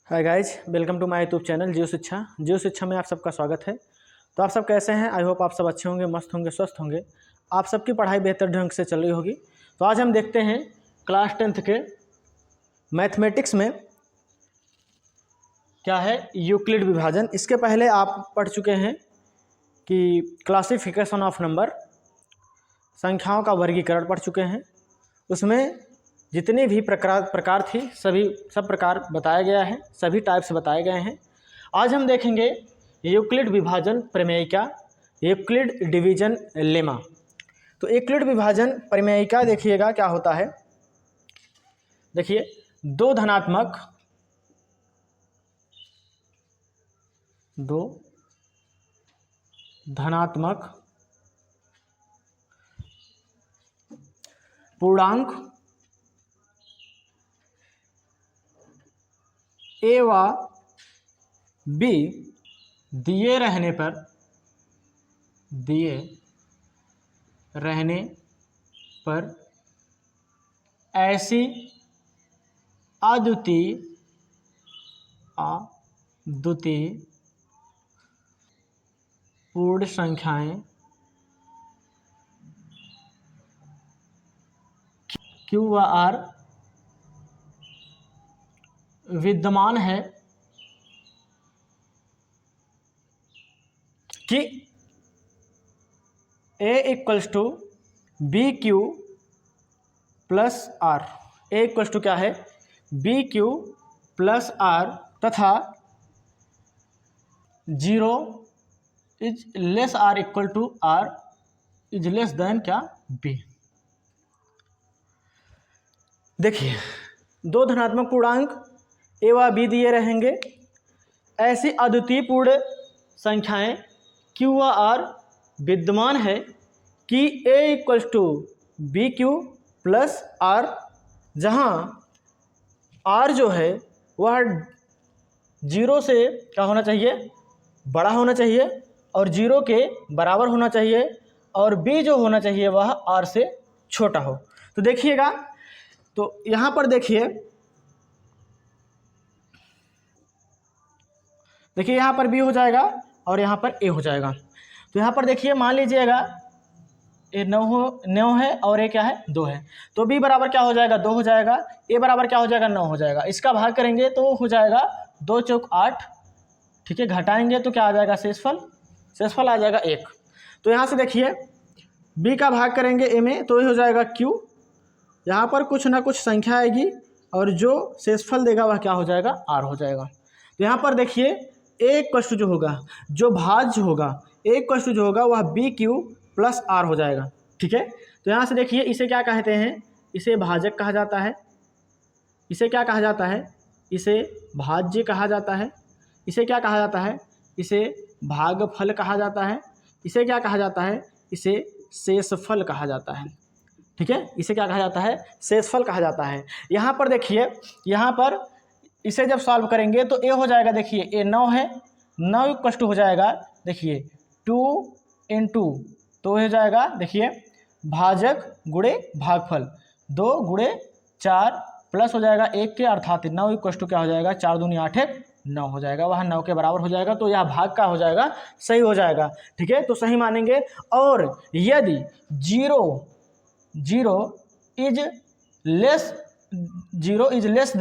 Hi guys, welcome to my YouTube channel Jio Shiksha में आप सबका स्वागत है। तो आप सब कैसे हैं? आई होप आप सब अच्छे होंगे, मस्त होंगे, स्वस्थ होंगे। आप सबकी पढ़ाई बेहतर ढंग से चल रही होगी। तो आज हम देखते हैं क्लास 10th के मैथमेटिक्स में क्या है यूक्लिड विभाजन। इसके पहले आप पढ़ चुके हैं कि क्लासिफिकेशन ऑफ नंबर, संख्याओं का वर्गीकरण पढ़ चुके हैं। उसमें जितने भी प्रकार थी सब प्रकार बताया गया है, सभी टाइप्स बताए गए हैं। आज हम देखेंगे यूक्लिड विभाजन प्रमेयिका, यूक्लिड डिवीजन लेमा। तो यूक्लिड विभाजन प्रमेयिका देखिएगा क्या होता है। देखिए, दो धनात्मक पूर्णांक ए व बी दिए रहने पर ऐसी अद्वितीय पूर्ण संख्याएं Q व R विद्यमान है कि A equals to B Q plus R. A equals to क्या है? बी क्यू प्लस आर तथा 0 is less or equal to R is less than क्या? बी। देखिए, दो धनात्मक पूर्णांक ए व बी दिए रहेंगे। ऐसी अद्वितीय पूर्ण संख्याएं क्यू व आर विद्यमान है कि a equals to B Q plus r, जहाँ आर जो है वह 0 से क्या होना चाहिए? बड़ा होना चाहिए और 0 के बराबर होना चाहिए, और बी जो होना चाहिए वह आर से छोटा हो। तो देखिएगा, तो यहाँ पर देखिए यहाँ पर बी हो जाएगा और यहाँ पर ए हो जाएगा। तो यहाँ पर देखिए, मान लीजिएगा ए 9 है और ए क्या है? 2 है। तो बी बराबर क्या हो जाएगा? 2 हो जाएगा। ए बराबर क्या हो जाएगा? 9 हो जाएगा। इसका भाग करेंगे तो हो जाएगा 2 चौक 8। ठीक है, घटाएंगे तो क्या आ जाएगा? शेषफल आ जाएगा 1। तो यहाँ से देखिए, बी का भाग करेंगे ए में तो ये हो जाएगा क्यू। यहाँ पर कुछ ना कुछ संख्या आएगी और जो शेषफल देगा वह क्या हो जाएगा? आर हो जाएगा। तो यहाँ पर देखिए, एक क्वेश्चन जो होगा, जो भाज्य होगा, एक क्वेश्चन जो होगा वह बी क्यू प्लस आर हो जाएगा। ठीक है, तो यहाँ से देखिए, इसे क्या कहते हैं? इसे भाजक कहा जाता है। इसे क्या कहा जाता है? इसे भाज्य कहा जाता है। इसे क्या कहा जाता है? इसे भागफल कहा जाता है। इसे क्या कहा जाता है? इसे शेषफल कहा जाता है। ठीक है, इसे क्या कहा जाता है? शेषफल कहा जाता है। यहाँ पर देखिए, यहाँ पर इसे जब सॉल्व करेंगे तो ए हो जाएगा। देखिए, ए 9 है, 9 इक्वल टू हो जाएगा, देखिए 2 × तो हो जाएगा, देखिए भाजक गुणे भागफल 2 गुणे 4 प्लस हो जाएगा 1 के, अर्थात 9 इक्वल टू क्या हो जाएगा? 4 दूनी 8 1 9 हो जाएगा। वह 9 के बराबर हो जाएगा। तो यह भाग का हो जाएगा, सही हो जाएगा। ठीक है, तो सही मानेंगे। और यदि 0 is less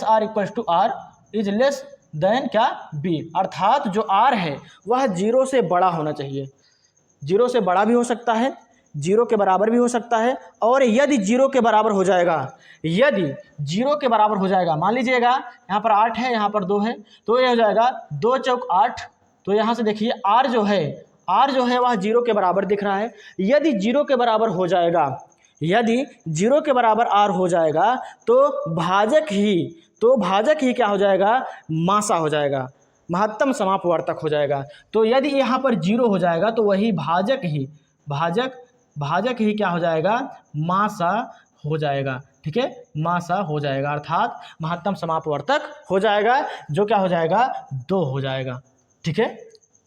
or equal to R is less than क्या? बी, अर्थात जो आर है वह 0 से बड़ा होना चाहिए। 0 से बड़ा भी हो सकता है, 0 के बराबर भी हो सकता है। और यदि 0 के बराबर हो जाएगा, मान लीजिएगा यहाँ पर 8 है, यहाँ पर 2 है, तो ये हो जाएगा 2 चौक 8। तो यहाँ से देखिए, आर जो है वह 0 के बराबर दिख रहा है। यदि 0 के बराबर हो जाएगा, यदि 0 के बराबर आर हो जाएगा तो भाजक ही क्या हो जाएगा? मासा हो जाएगा, महत्तम समापवर्तक हो जाएगा। तो यदि यहाँ पर 0 हो जाएगा तो वही भाजक ही क्या हो जाएगा? मासा हो जाएगा। ठीक है, मासा हो जाएगा, अर्थात महत्तम समापवर्तक हो जाएगा, जो क्या हो जाएगा? 2 हो जाएगा। ठीक है,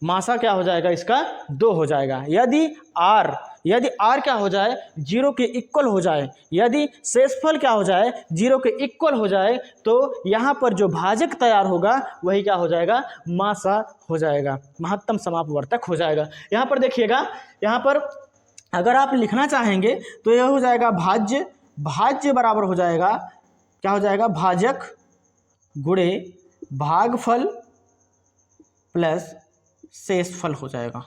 मासा क्या हो जाएगा? इसका 2 हो जाएगा। यदि आर यदि आर क्या हो जाए, 0 के इक्वल हो जाए, यदि शेषफल क्या हो जाए, 0 के इक्वल हो जाए, तो यहाँ पर जो भाजक तैयार होगा वही क्या हो जाएगा, मासा हो जाएगा, महत्तम समापवर्तक हो जाएगा। यहाँ पर देखिएगा, यहाँ पर अगर आप लिखना चाहेंगे तो यह हो जाएगा भाज्य, भाज्य बराबर हो जाएगा, क्या हो जाएगा, भाजक गुणे भागफल प्लस शेषफल हो जाएगा।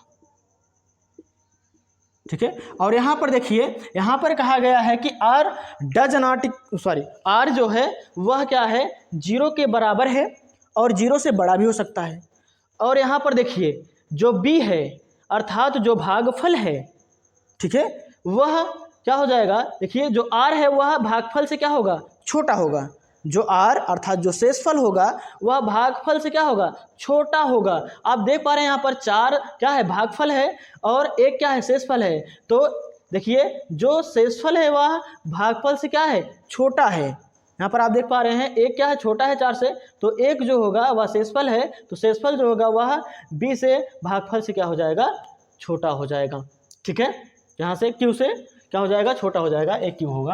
ठीक है। और यहाँ पर देखिए, यहाँ पर कहा गया है कि R does not, sorry, R जो है वह क्या है, 0 के बराबर है और 0 से बड़ा भी हो सकता है। और यहाँ पर देखिए जो बी है अर्थात जो भागफल है, ठीक है, वह क्या हो जाएगा, देखिए जो आर है वह भागफल से क्या होगा, छोटा होगा। जो आर अर्थात जो शेषफल होगा वह भागफल से क्या होगा, छोटा होगा। आप देख पा रहे हैं यहाँ पर 4 क्या है, भागफल है और 1 क्या है, शेषफल है। तो देखिए जो शेषफल है वह भागफल से क्या है, छोटा है। यहाँ पर आप देख पा रहे हैं 1 क्या है, छोटा है 4 से, तो 1 जो होगा वह शेषफल है, तो शेषफल जो होगा वह बी से भागफल से क्या हो जाएगा, छोटा हो जाएगा। ठीक है, यहाँ से क्यू से क्या हो जाएगा, छोटा हो जाएगा, एक क्यू होगा,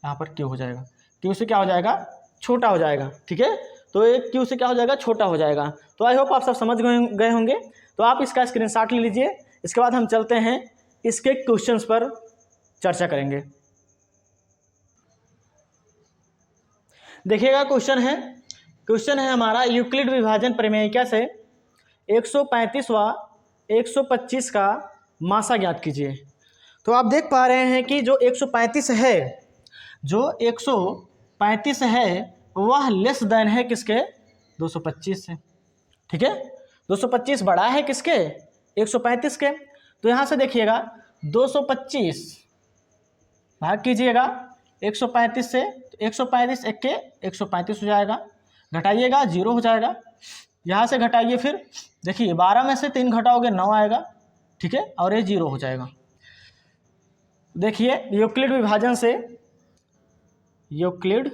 यहाँ पर क्यू हो जाएगा, क्यू से क्या हो जाएगा, छोटा हो जाएगा। ठीक है, तो एक क्यू से क्या हो जाएगा, छोटा हो जाएगा। तो आई होप आप सब समझ गए होंगे। तो आप इसका स्क्रीनशॉट ले लीजिए, इसके बाद हम चलते हैं इसके क्वेश्चंस पर चर्चा करेंगे। देखिएगा क्वेश्चन है हमारा, यूक्लिड विभाजन प्रमेयिका से 135वां 125 का मासा ज्ञात कीजिए। तो आप देख पा रहे हैं कि जो 135 है, जो 135 है वह लेस देन है किसके, 225 से। ठीक है, 225 बड़ा है किसके, 135 के। तो यहाँ से देखिएगा 225 भाग कीजिएगा 135 से, तो 135 एक के 135 हो जाएगा, घटाइएगा 0 हो जाएगा। यहाँ से घटाइए, फिर देखिए 12 में से 3 घटाओगे 9 आएगा। ठीक है, और ये 0 हो जाएगा। देखिए यूक्लिड विभाजन से, यूक्लिड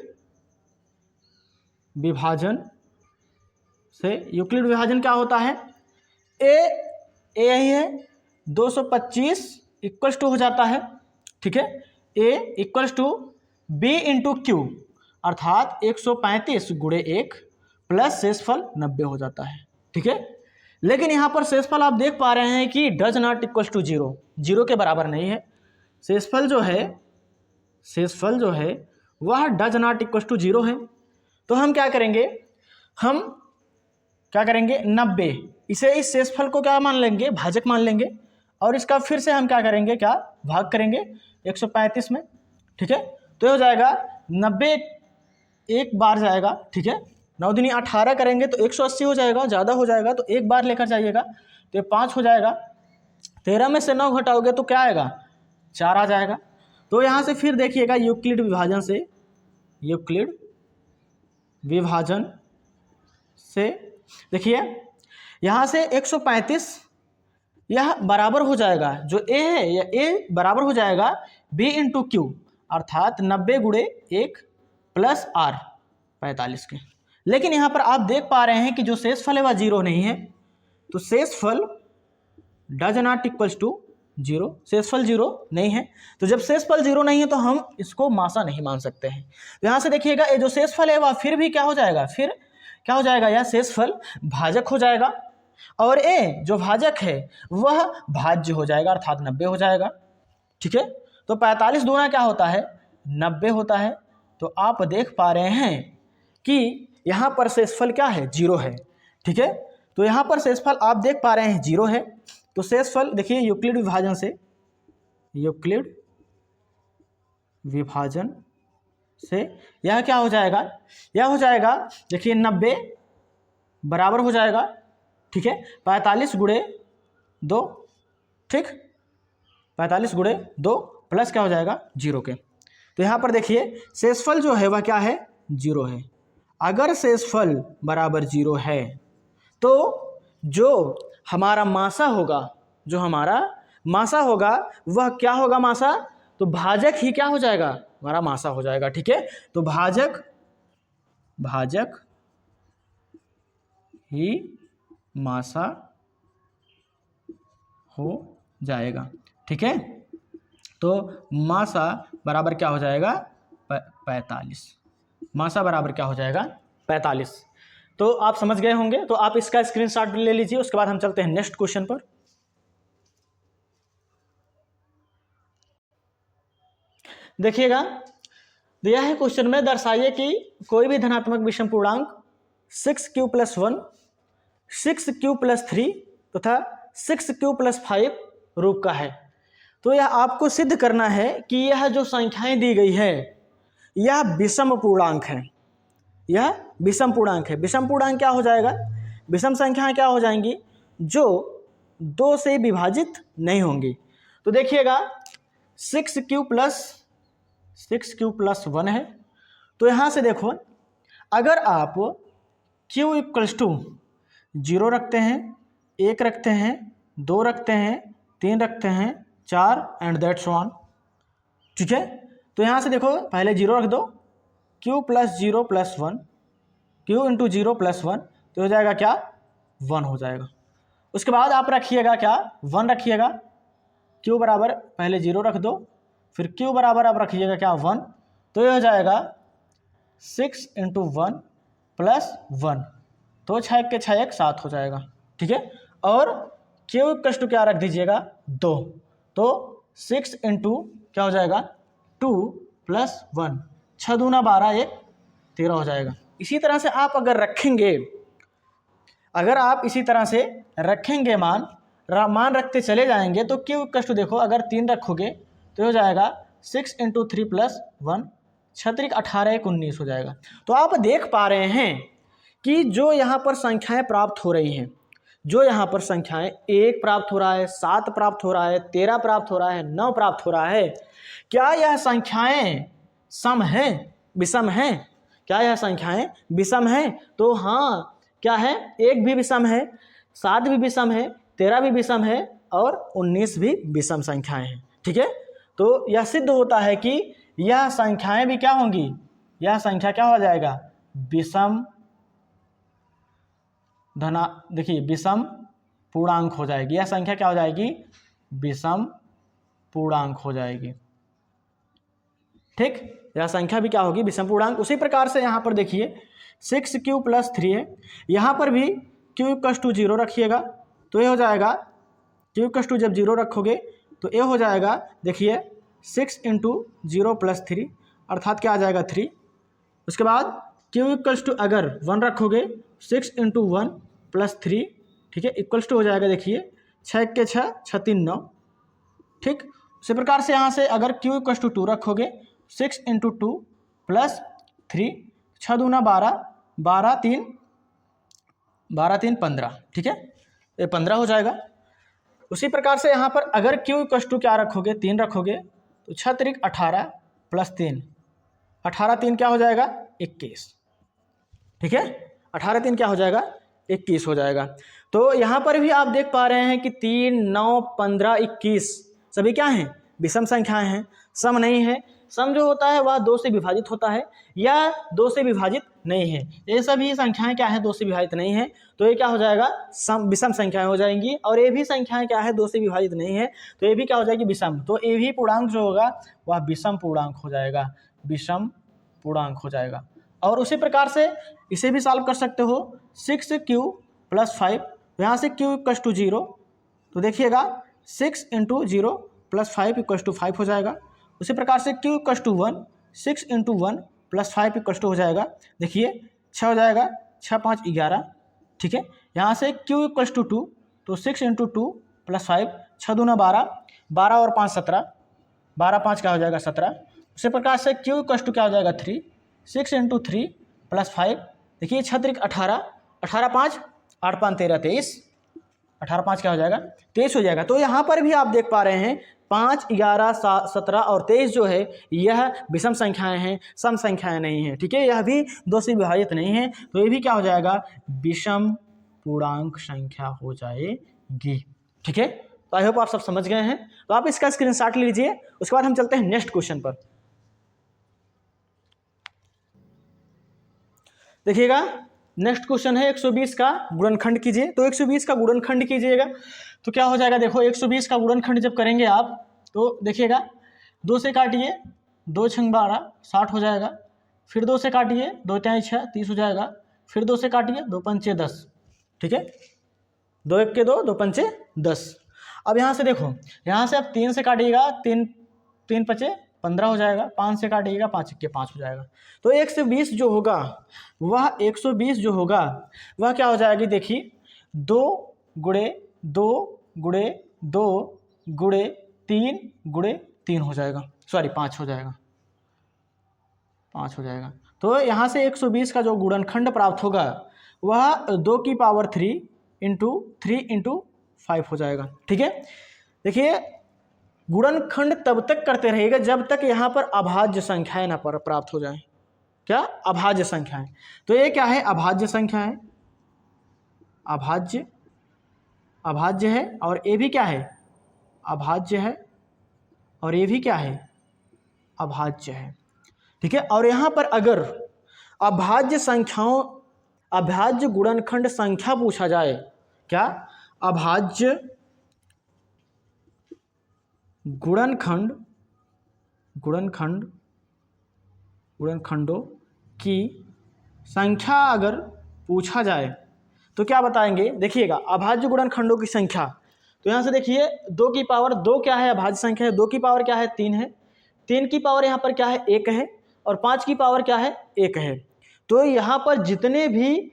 विभाजन क्या होता है, ए यही है, 225 इक्वल्स टू हो जाता है। ठीक है, a equals to b into q अर्थात 135 गुणे 1 प्लस शेषफल 90 हो जाता है। ठीक है, लेकिन यहाँ पर शेषफल आप देख पा रहे हैं कि डज नॉट इक्वल्स टू 0, 0 के बराबर नहीं है। शेषफल जो है वह डज नॉट इक्वल्स टू 0 है। तो हम क्या करेंगे, 90, इसे इस शेषफल को क्या मान लेंगे, भाजक मान लेंगे, और इसका फिर से हम क्या करेंगे, क्या भाग करेंगे 135 में। ठीक है, तो ये हो जाएगा 90 एक बार जाएगा। ठीक है, 9 दूनी 18 करेंगे तो 180 हो जाएगा, ज़्यादा हो जाएगा तो एक बार लेकर जाइएगा, तो ये 5 हो जाएगा। 13 में से 9 घटाओगे तो क्या आएगा, 4 आ जाएगा। तो यहाँ से फिर देखिएगा यूक्लिड विभाजन से देखिए यहाँ से 135 यह बराबर हो जाएगा, जो ए है यह ए बराबर हो जाएगा बी इंटू क्यू अर्थात 90 गुणे 1 प्लस आर 45 के। लेकिन यहाँ पर आप देख पा रहे हैं कि जो शेषफल है वह 0 नहीं है, तो शेषफल डज नॉट इक्वल्स टू 0, शेषफल 0 नहीं है। तो जब शेषफल 0 नहीं है तो हम इसको मासा नहीं मान सकते हैं। तो यहाँ से देखिएगा ये जो शेषफल है वह फिर भी क्या हो जाएगा, फिर क्या हो जाएगा, यह शेषफल भाजक हो जाएगा, और ए जो भाजक है वह भाज्य हो जाएगा अर्थात 90 हो जाएगा। ठीक है, तो 45 दूना क्या होता है, 90 होता है। तो आप देख पा रहे हैं कि यहाँ पर शेषफल क्या है, 0 है। ठीक है, तो यहाँ पर शेषफल आप देख पा रहे हैं 0 है। तो शेषफल देखिए यूक्लिड विभाजन से यह क्या हो जाएगा, यह हो जाएगा देखिए 90 बराबर हो जाएगा। ठीक है, 45 गुणे 2, ठीक, 45 गुणे 2 प्लस क्या हो जाएगा 0 के। तो यहाँ पर देखिए शेषफल जो है वह क्या है, 0 है। अगर शेषफल बराबर 0 है तो जो हमारा मासा होगा वह क्या होगा, मासा, तो भाजक ही क्या हो जाएगा, हमारा मासा हो जाएगा। ठीक है, तो भाजक ही मासा हो जाएगा। ठीक है। तो मासा बराबर क्या हो जाएगा 45, मासा बराबर क्या हो जाएगा 45। तो आप समझ गए होंगे, तो आप इसका स्क्रीनशॉट ले लीजिए। उसके बाद हम चलते हैं नेक्स्ट क्वेश्चन पर। देखिएगा, दिया है क्वेश्चन में, दर्शाइए कि कोई भी धनात्मक विषम पूर्णांक 6q+1, 6q+3 तथा 6q+5 रूप का है। तो यह आपको सिद्ध करना है कि यह जो संख्याएं दी गई है यह विषम पूर्णांक है, यह विषम पूर्णांक है। विषम पूर्णांक क्या हो जाएगा, विषम संख्याएं क्या हो जाएंगी, जो 2 से विभाजित नहीं होंगी। तो देखिएगा 6q+1 है, तो यहाँ से देखो, अगर आप q = 0 रखते हैं, 1 रखते हैं, 2 रखते हैं, 3 रखते हैं, 4 एंड दैट्स वन, ठीक है। तो यहाँ से देखो, पहले 0 रख दो, q+0+1, q × 0+1 तो हो जाएगा क्या 1 हो जाएगा। उसके बाद आप रखिएगा क्या 1 रखिएगा, q बराबर पहले 0 रख दो, फिर q बराबर आप रखिएगा क्या 1, तो ये हो जाएगा 6 × 1 + 1, तो 6 के 6 1 7 हो जाएगा, ठीक है। और q = क्या रख दीजिएगा 2, तो 6 × क्या हो जाएगा 2 + 1, 6 दूना 12 1 13 हो जाएगा। इसी तरह से आप अगर रखेंगे, अगर आप इसी तरह से रखेंगे मान रखते चले जाएंगे, तो q = देखो, अगर 3 रखोगे तो हो जाएगा 6 × 3 + 1, 6 18 1 19 हो जाएगा। तो आप देख पा रहे हैं कि जो यहाँ पर संख्याएं प्राप्त हो रही हैं, जो यहाँ पर संख्याएं 1 प्राप्त हो रहा है, 7 प्राप्त हो रहा है, 13 प्राप्त हो रहा है, 9 प्राप्त हो रहा है, क्या यह संख्याएं सम हैं, विषम हैं? क्या यह संख्याएं विषम हैं? तो हाँ, क्या है, 1 भी विषम है, 7 भी विषम है, 13 भी विषम है और 19 भी विषम संख्याएं हैं, ठीक है। तो यह सिद्ध होता है कि यह संख्याएं भी क्या होंगी, यह संख्या क्या हो जाएगा विषम देखिए विषम पूर्णांक हो जाएगी, यह संख्या क्या हो जाएगी विषम पूर्णांक हो जाएगी, ठीक। यह संख्या भी क्या होगी विषम पूर्णांक। उसी प्रकार से यहाँ पर देखिए 6q+3 है, यहाँ पर भी q = 0 रखिएगा, तो ये हो जाएगा q = जब 0 रखोगे तो ये हो जाएगा, देखिए 6 × 0+3 अर्थात क्या आ जाएगा 3। उसके बाद q = अगर 1 रखोगे 6 × 1 + 3, ठीक है, इक्वल्स टू हो जाएगा, देखिए 6 के 6 6 3 9, ठीक। उसी प्रकार से यहाँ से अगर q = 2 रखोगे 6 × 2 + 3, 6 दूना 12, 12 3 15, ठीक है, ये 15 हो जाएगा। उसी प्रकार से यहाँ पर अगर q = क्या रखोगे 3 रखोगे, तो 6 3 18 + 3, 18 3 क्या हो जाएगा 21, ठीक है, 18 3 क्या हो जाएगा 21 हो जाएगा। तो यहाँ पर भी आप देख पा रहे हैं कि 3 9 15 21 सभी क्या हैं विषम संख्याएं हैं, सम नहीं है। सम जो होता है वह 2 से विभाजित होता है या 2 से विभाजित नहीं है। ये सभी संख्याएं क्या है 2 से विभाजित नहीं है, तो ये क्या हो जाएगा सम विषम संख्याएं हो जाएंगी। और ये भी संख्याएं क्या है 2 से विभाजित नहीं है, तो ये भी क्या हो जाएगी विषम। तो ये भी पूर्णांक जो होगा वह विषम पूर्णांक हो जाएगा, विषम पूर्णांक हो जाएगा। और उसी प्रकार से इसे भी सॉल्व कर सकते हो 6q+5, यहाँ से q = 0, तो देखिएगा 6 × 0 + 5 = 5 हो जाएगा। उसी प्रकार से q = 1, 6 × 1 + 5 = हो जाएगा, देखिए 6 हो जाएगा, 6 5 11, ठीक है। यहाँ से q = 2, तो 6 × 2 + 5, 6 दूना 12, 12 और 5 17, 12 5 क्या हो जाएगा 17। उसी प्रकार से q = क्या हो जाएगा 3, 6 × 3 + 5, देखिए 6 3 18, 18 5 8 5 13 23, 18 5 क्या हो जाएगा 23 हो जाएगा। तो यहाँ पर भी आप देख पा रहे हैं 5 11 17 और 23 जो है यह विषम संख्याएं हैं, सम संख्याएं नहीं हैं, ठीक है। यह भी 2 से विभाजित नहीं है, तो ये भी क्या हो जाएगा विषम पूर्णांक संख्या हो जाएगी, ठीक है। तो आई होप आप सब समझ गए हैं। तो आप इसका स्क्रीनशॉट लीजिए। उसके बाद हम चलते हैं नेक्स्ट क्वेश्चन पर। देखिएगा, नेक्स्ट क्वेश्चन है 120 का गुणनखंड कीजिए। तो 120 का गुणनखंड कीजिएगा तो क्या हो जाएगा, देखो 120 का गुणनखंड जब करेंगे आप तो देखिएगा 2 से काटिए, 2 छंग 12 60 हो जाएगा, फिर 2 से काटिए, 2 तिहाई 6 30 हो जाएगा, फिर 2 से काटिए, 2 पंचे 10, ठीक है, 2 एक के 2, 2 पंचे 10। अब यहाँ से देखो, यहाँ से आप 3 से काटिएगा, 3 पचे 15 हो जाएगा, 5 से काटिएगा, 5 के 5 हो जाएगा। तो 120 जो होगा वह 120 जो होगा वह क्या हो जाएगी, देखिए 2 गुणे 2 गुणे 2 गुणे 3 गुणे 3 हो जाएगा, सॉरी 5 हो जाएगा, 5 हो जाएगा। तो यहाँ से 120 का जो गुणनखंड प्राप्त होगा वह 2 की पावर 3 इंटू 3 इंटू 5 हो जाएगा, ठीक है। देखिए गुणनखंड तब तक करते रहेगा जब तक यहाँ पर अभाज्य संख्याएं ना प्राप्त हो जाए। क्या? अभाज्य संख्याएं। तो ये क्या है? अभाज्य संख्या है, अभाज्य है, और ये भी क्या है? अभाज्य है, और ये भी क्या है? अभाज्य है, ठीक है। और यहाँ पर अगर अभाज्य संख्याओं, अभाज्य गुणनखंड संख्या पूछा जाए, क्या? अभाज्य गुणनखंडों की संख्या अगर पूछा जाए तो क्या बताएंगे? देखिएगा अभाज्य गुणनखंडों की संख्या, तो यहाँ से देखिए 2 की पावर 2 क्या है? अभाज्य संख्या है। 2 की पावर क्या है? 3 है। 3 की पावर यहाँ पर क्या है? 1 है। और 5 की पावर क्या है? 1 है। तो यहाँ पर जितने भी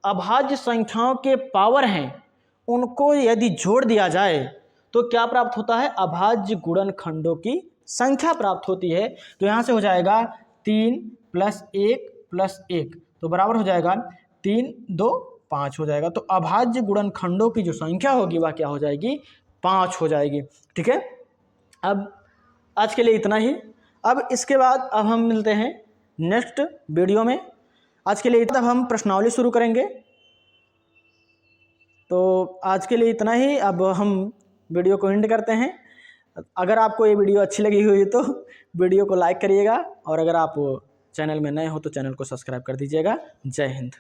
अभाज्य संख्याओं के पावर हैं उनको यदि जोड़ दिया जाए तो क्या प्राप्त होता है? अभाज्य गुणनखंडों की संख्या प्राप्त होती है। तो यहाँ से हो जाएगा 3 + 1 + 1, तो बराबर हो जाएगा 3 2 5 हो जाएगा। तो अभाज्य गुणनखंडों की जो संख्या होगी वह क्या हो जाएगी? 5 हो जाएगी, ठीक है। अब आज के लिए इतना ही। अब इसके बाद अब हम मिलते हैं नेक्स्ट वीडियो में। आज के लिए तब हम प्रश्नावली शुरू करेंगे। तो आज के लिए इतना ही। अब हम वीडियो को एंड करते हैं। अगर आपको ये वीडियो अच्छी लगी हुई तो वीडियो को लाइक करिएगा, और अगर आप चैनल में नए हो तो चैनल को सब्सक्राइब कर दीजिएगा। जय हिंद।